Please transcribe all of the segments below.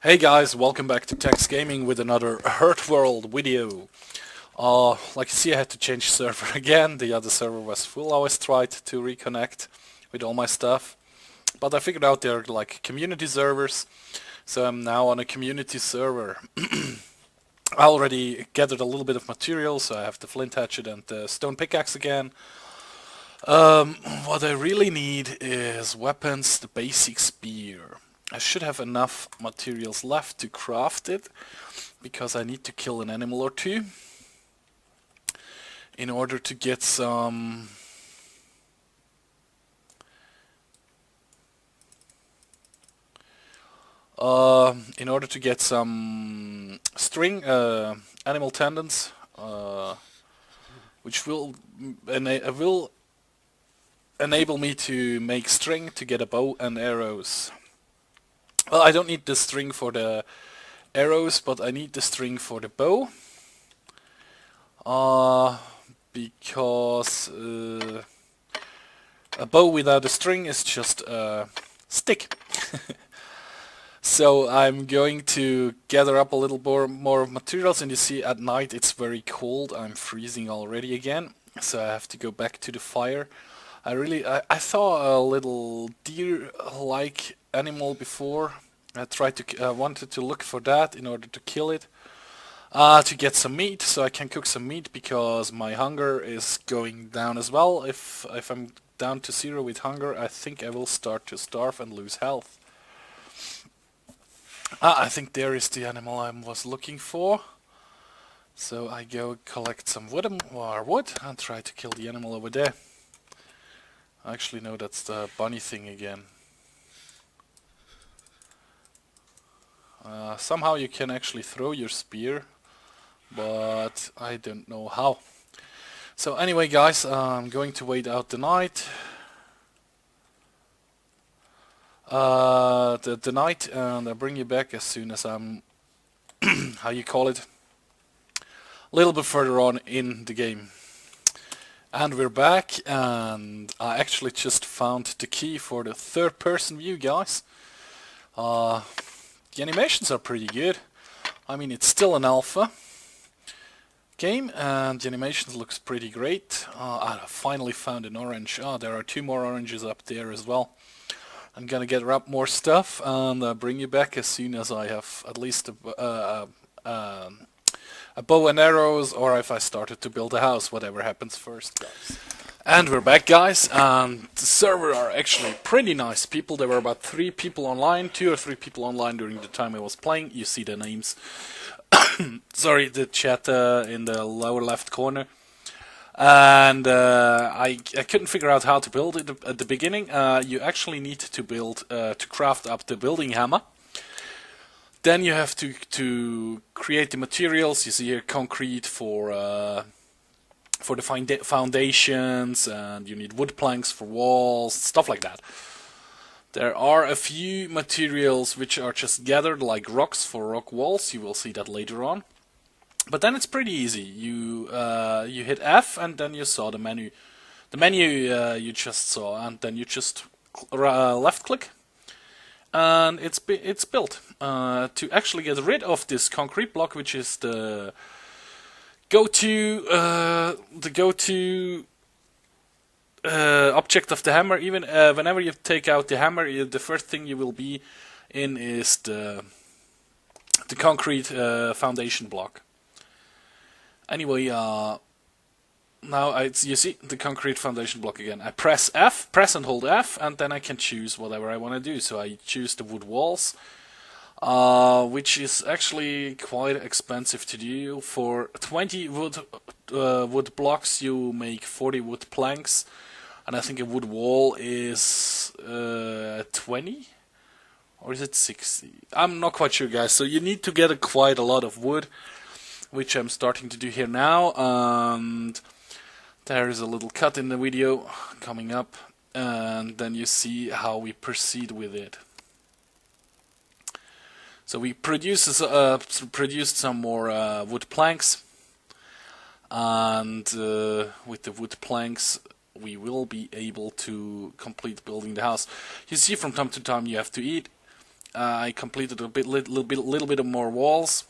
Hey guys, welcome back to Tex Gaming with another Hurtworld video. Like you see, I had to change server again. The other server was full. I always tried to reconnect with all my stuff, but I figured out they're like community servers, so I'm now on a community server. I already gathered a little bit of material, so I have the flint hatchet and the stone pickaxe again. What I really need is weapons, the basic spear. I should have enough materials left to craft it, because I need to kill an animal or two in order to get some string, animal tendons, which will enable me to make string to get a bow and arrows. Well, I don't need the string for the arrows, but I need the string for the bow. Because a bow without a string is just a stick. So I'm going to gather up a little more materials, and you see at night it's very cold. I'm freezing already again, so I have to go back to the fire. I saw a little deer-like animal before. I wanted to look for that in order to kill it, to get some meat, so I can cook some meat, because my hunger is going down as well. If I'm down to 0 with hunger, I think I will start to starve and lose health. I think there is the animal I was looking for. So I go collect some wood and try to kill the animal over there. Actually, no, that's the bunny thing again. Somehow you can actually throw your spear, but I don't know how. So anyway, guys, I'm going to wait out the night. The night, and I'll bring you back as soon as I'm, how you call it, a little bit further on in the game. And we're back, and I actually just found the key for the third-person view, guys. The animations are pretty good. I mean, it's still an alpha game, and the animations looks pretty great. I finally found an orange. There are 2 more oranges up there as well. I'm gonna gather up more stuff and bring you back as soon as I have at least a bow and arrows, or if I started to build a house, whatever happens first, guys. And we're back, guys, and the server are actually pretty nice people. There were about 3 people online, 2 or 3 people online during the time I was playing. You see the names. Sorry, the chat in the lower left corner. And I couldn't figure out how to build it at the beginning. You actually need to build to craft up the building hammer. Then you have to create the materials. You see here concrete for the foundations, and you need wood planks for walls, stuff like that. There are a few materials which are just gathered, like rocks for rock walls. You will see that later on. But then it's pretty easy. You hit F, and then you saw the menu. The menu you just saw, and then you just left click, and it's built. To actually get rid of this concrete block, which is the go-to object of the hammer. Even whenever you take out the hammer, the first thing you will be in is the concrete foundation block. Anyway, now you see the concrete foundation block again. I press and hold F, and then I can choose whatever I want to do. So I choose the wood walls, which is actually quite expensive to do. For 20 wood blocks, you make 40 wood planks, and I think a wood wall is 20, or is it 60? I'm not quite sure, guys. So you need to get quite a lot of wood, which I'm starting to do here now, and there is a little cut in the video coming up, and then you see how we proceed with it. So we produced some more wood planks, and with the wood planks we will be able to complete building the house. You see, from time to time you have to eat. I completed a little bit of more walls.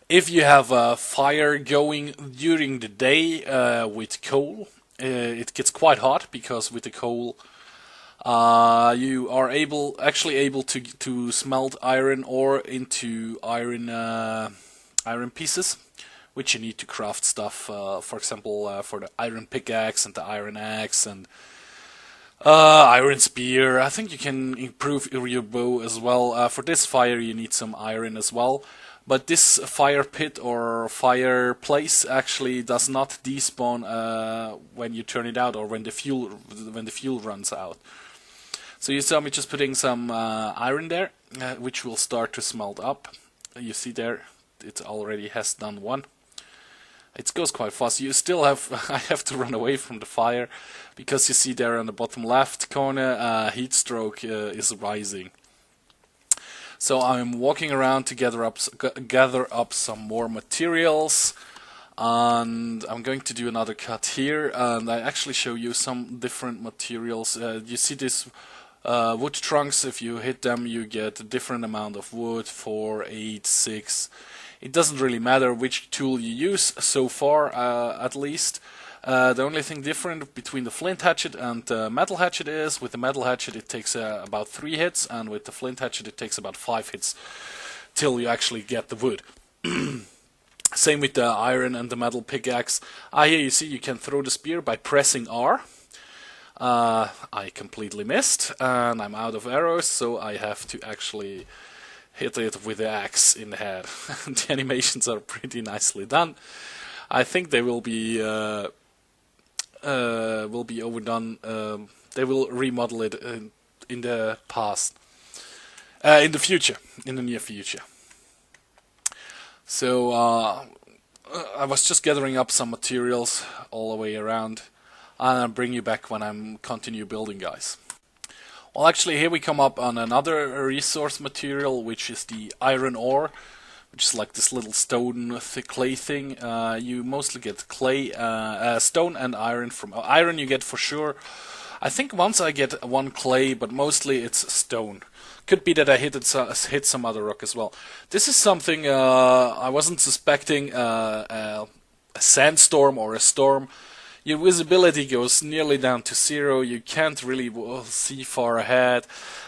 If you have a fire going during the day with coal, it gets quite hot, because with the coal you are actually able to smelt iron ore into iron pieces, which you need to craft stuff. For example, for the iron pickaxe and the iron axe and iron spear. I think you can improve your bow as well. For this fire, you need some iron as well. But this fire pit or fireplace actually does not despawn when you turn it out, or when the fuel runs out. So you saw me just putting some iron there, which will start to smelt up. You see there, it already has done one. It goes quite fast. You still have I have to run away from the fire, because you see there on the bottom left corner, heat stroke is rising. So I'm walking around to gather up some more materials, and I'm going to do another cut here, and I actually show you some different materials. You see this wood trunks. If you hit them, you get a different amount of wood, 4, 8, 6. It doesn't really matter which tool you use so far, at least. The only thing different between the flint hatchet and the metal hatchet is, with the metal hatchet it takes about 3 hits, and with the flint hatchet it takes about 5 hits till you actually get the wood. Same with the iron and the metal pickaxe. Here you see you can throw the spear by pressing R. I completely missed, and I'm out of arrows, so I have to actually hit it with the axe in the head. The animations are pretty nicely done. I think they will be overdone. They will remodel it in the past, in the near future. So I was just gathering up some materials all the way around, and I'll bring you back when I'm continue building, guys. Well, actually, here we come up on another resource material, which is the iron ore, which is like this little stone thick clay thing. You mostly get clay, stone and iron. From iron you get for sure. I think once I get one clay, but mostly it's stone. Could be that I hit some other rock as well. This is something I wasn't suspecting, a sandstorm or a storm. Your visibility goes nearly down to 0. You can't really see far ahead,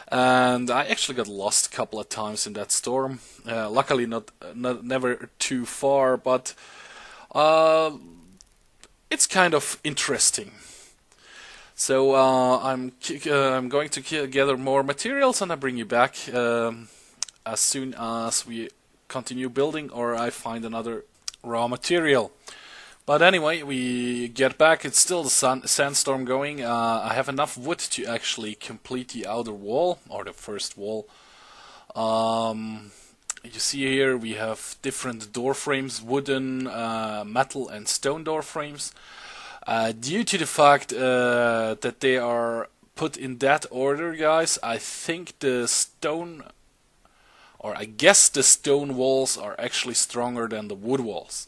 and I actually got lost a couple of times in that storm. Luckily, never too far, but it's kind of interesting. So I'm going to gather more materials, and I bring you back as soon as we continue building, or I find another raw material. But anyway, we get back. It's still the sandstorm going. I have enough wood to actually complete the outer wall, or the first wall. You see here we have different door frames, wooden, metal and stone door frames. Due to the fact that they are put in that order, guys, I think the stone, or I guess the stone walls are actually stronger than the wood walls.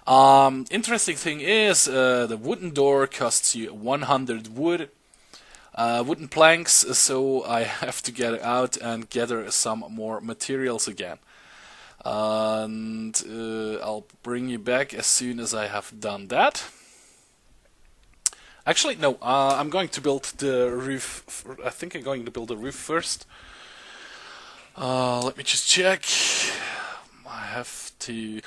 Interesting thing is, the wooden door costs you 100 wooden planks, so I have to get out and gather some more materials again. And I'll bring you back as soon as I have done that. Actually, no, I'm going to build the roof. I think I'm going to build the roof first. Let me just check. I have to...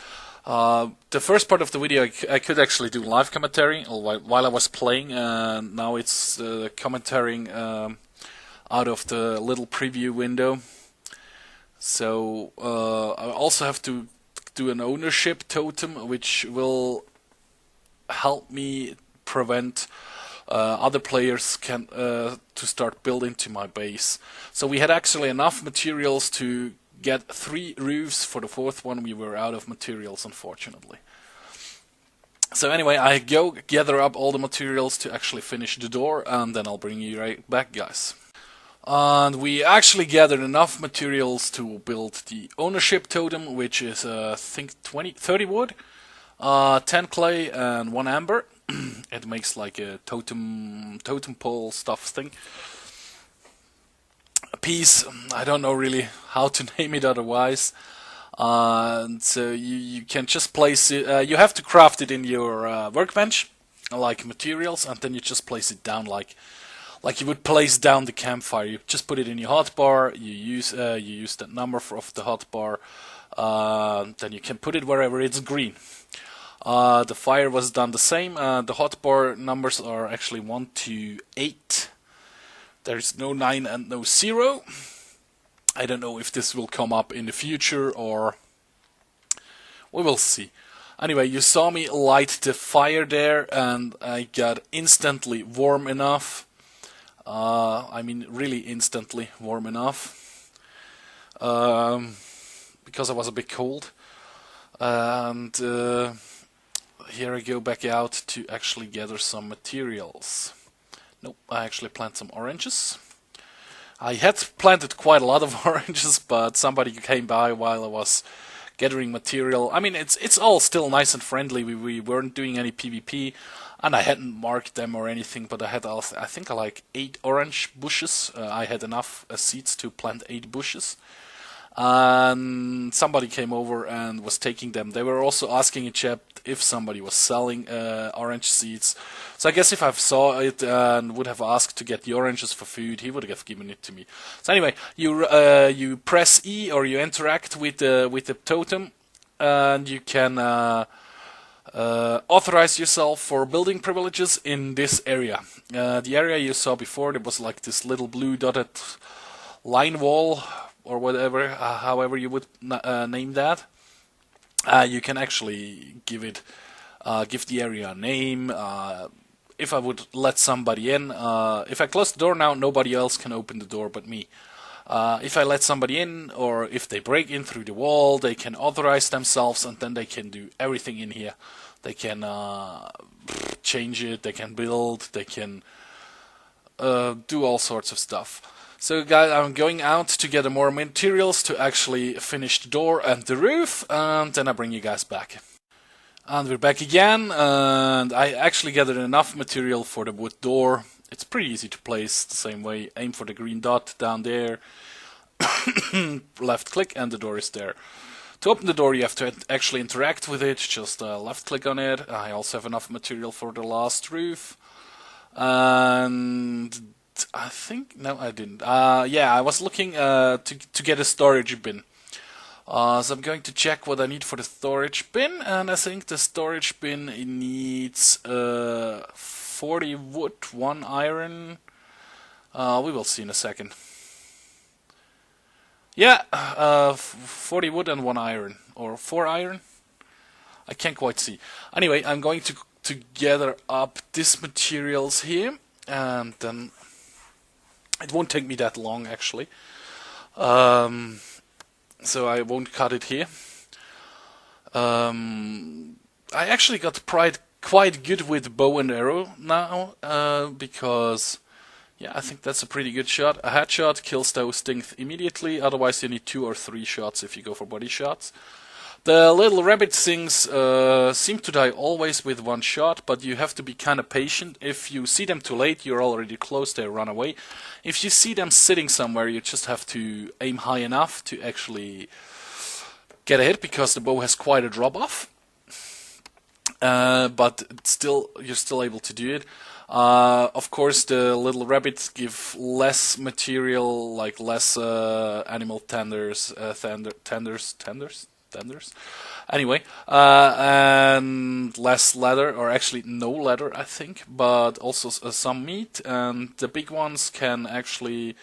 the first part of the video I could actually do live commentary while I was playing, and now it's commentating out of the little preview window. So I also have to do an ownership totem, which will help me prevent other players to start building to my base. So we had actually enough materials to get 3 roofs. For the 4th one we were out of materials, unfortunately. So anyway, I go gather up all the materials to actually finish the door, and then I'll bring you right back, guys. And we actually gathered enough materials to build the ownership totem, which is I think 30 wood, 10 clay and 1 amber. It makes like a totem pole stuff thing. piece. I don't know really how to name it otherwise. And so you can just place it. You have to craft it in your workbench, like materials, and then you just place it down like you would place down the campfire. You just put it in your hotbar. You use that number of the hotbar. Then you can put it wherever it's green. The fire was done the same. The hotbar numbers are actually 1 to 8. There is no 9 and no 0. I don't know if this will come up in the future, or we will see. Anyway, you saw me light the fire there, and I got instantly warm enough. I mean, really instantly warm enough. Because I was a bit cold. And here I go back out to actually gather some materials. Nope, I actually planted some oranges. I had planted quite a lot of oranges, but somebody came by while I was gathering material. I mean, it's all still nice and friendly. We weren't doing any PvP, and I hadn't marked them or anything, but I had, I think, like 8 orange bushes. I had enough seeds to plant 8 bushes. And somebody came over and was taking them. They were also asking in chat if somebody was selling orange seeds. So I guess if I saw it and would have asked to get the oranges for food, he would have given it to me. So anyway, you press E, or you interact with the totem, and you can authorize yourself for building privileges in this area. The area you saw before, there was like this little blue dotted line wall, or whatever, however you would name that. You can actually give the area a name. If I would let somebody in, if I close the door now, nobody else can open the door but me. If I let somebody in, or if they break in through the wall, they can authorize themselves, and then they can do everything in here. They can change it, they can build, they can do all sorts of stuff. So guys, I'm going out to gather more materials to actually finish the door and the roof, and then I bring you guys back. And we're back again, and I actually gathered enough material for the wood door. It's pretty easy to place the same way. Aim for the green dot down there, left click, and the door is there. To open the door you have to actually interact with it, just left click on it. I also have enough material for the last roof. And I think, no, I didn't. Yeah, I was looking to get a storage bin. So I'm going to check what I need for the storage bin, and I think the storage bin needs 40 wood, 1 iron. We will see in a second. Yeah, 40 wood and 1 iron, or 4 iron. I can't quite see. Anyway, I'm going to gather up these materials here, and then it won't take me that long, actually. So I won't cut it here. I actually got quite good with bow and arrow now, because, yeah, I think that's a pretty good shot. A headshot kills those things immediately, otherwise you need 2 or 3 shots if you go for body shots. The little rabbit things seem to die always with 1 shot, but you have to be kind of patient. If you see them too late, you're already close, they run away. If you see them sitting somewhere, you just have to aim high enough to actually get a hit, because the bow has quite a drop-off. But still, you're still able to do it. Of course, the little rabbits give less material, like less animal tenders, anyway, and less leather, or actually no leather, I think, but also some meat. And the big ones can actually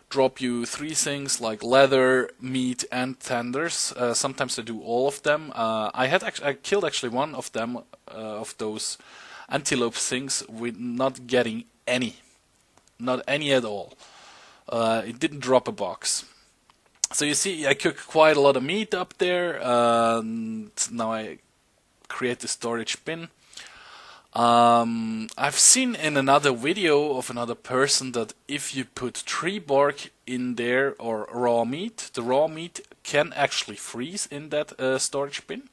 drop you 3 things, like leather, meat, and tenders. Sometimes they do all of them. I killed actually one of them, of those antelope things, with not getting any, not any at all. It didn't drop a box. So you see, I cook quite a lot of meat up there, and now I create the storage bin. I've seen in another video of another person that if you put tree bark in there, or raw meat, the raw meat can actually freeze in that storage bin.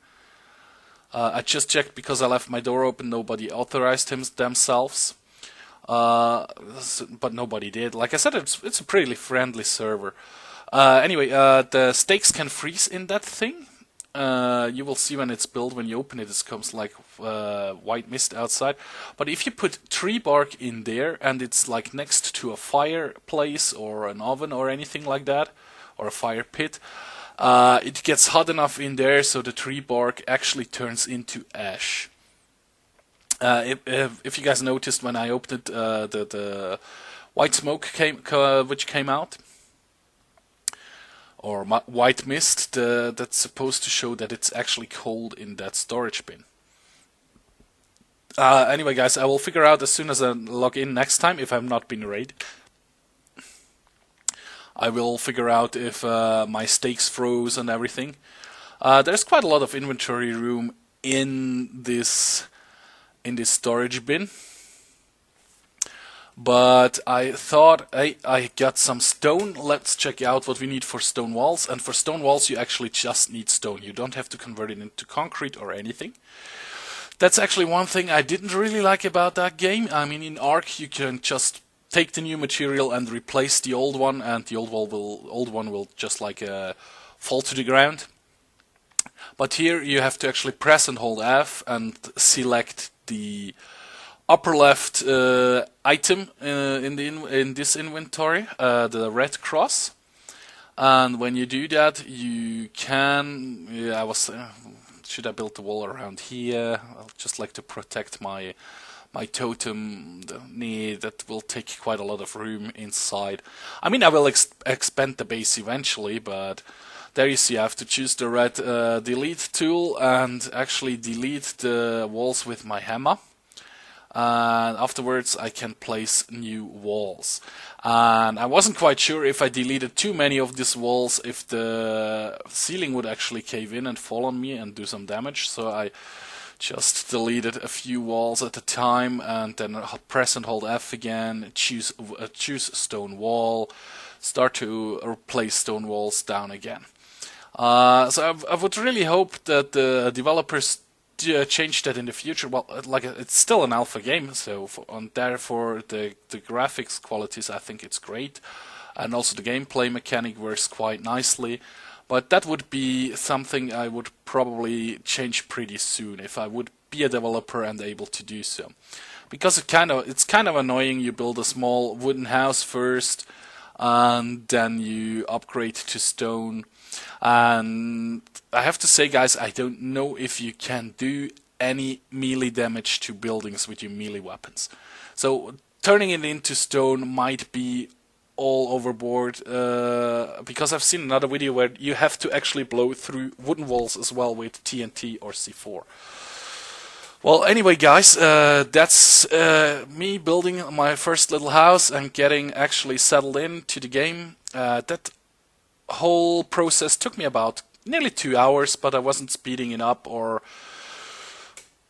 I just checked because I left my door open, nobody authorized themselves. But nobody did. Like I said, it's a pretty friendly server. Anyway, the stakes can freeze in that thing. You will see when it's built, when you open it, it comes like white mist outside. But if you put tree bark in there and it's like next to a fireplace or an oven or anything like that, or a fire pit, it gets hot enough in there so the tree bark actually turns into ash. If you guys noticed when I opened it, the white smoke which came out, or white mist, that's supposed to show that it's actually cold in that storage bin. Anyway, guys, I will figure out as soon as I log in next time, if I'm not been raided. I will figure out if my stakes froze and everything. There's quite a lot of inventory room in this storage bin. But I thought, hey, I got some stone. Let's check out what we need for stone walls. And for stone walls, you actually just need stone. You don't have to convert it into concrete or anything. That's actually one thing I didn't really like about that game. I mean, in Ark, you can just take the new material and replace the old one, and the old one will just like fall to the ground. But here you have to actually press and hold F and select the upper left item in this inventory, the red cross. And when you do that, you can. Yeah, should I build the wall around here? I'll just like to protect my totem. That will take quite a lot of room inside. I mean, I will expand the base eventually, but there you see, I have to choose the red delete tool and actually delete the walls with my hammer. And afterwards I can place new walls. And I wasn't quite sure if I deleted too many of these walls, if the ceiling would actually cave in and fall on me and do some damage, so I just deleted a few walls at a time, and then press and hold F again, choose stone wall, start to replace stone walls down again. So I would really hope that the developers change that in the future. Well, like it's still an alpha game, so therefore the graphics qualities, I think it's great, and also the gameplay mechanic works quite nicely. But that would be something I would probably change pretty soon if I would be a developer and able to do so, because it's kind of annoying. You build a small wooden house first, and then you upgrade to stone. And I have to say, guys, I don't know if you can do any melee damage to buildings with your melee weapons. So turning it into stone might be all overboard, because I've seen another video where you have to actually blow through wooden walls as well with TNT or C4. Well, anyway, guys, that's me building my first little house and getting actually settled into the game. That whole process took me about nearly 2 hours, but I wasn't speeding it up or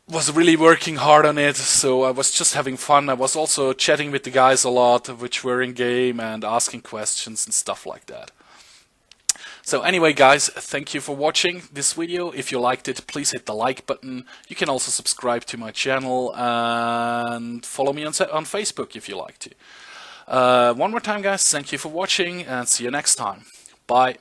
was really working hard on it, so I was just having fun. I was also chatting with the guys a lot, which were in game, and asking questions and stuff like that. So anyway, guys, thank you for watching this video. If you liked it, please hit the like button. You can also subscribe to my channel and follow me on Facebook if you like to. One more time, guys, thank you for watching, and see you next time. Bye.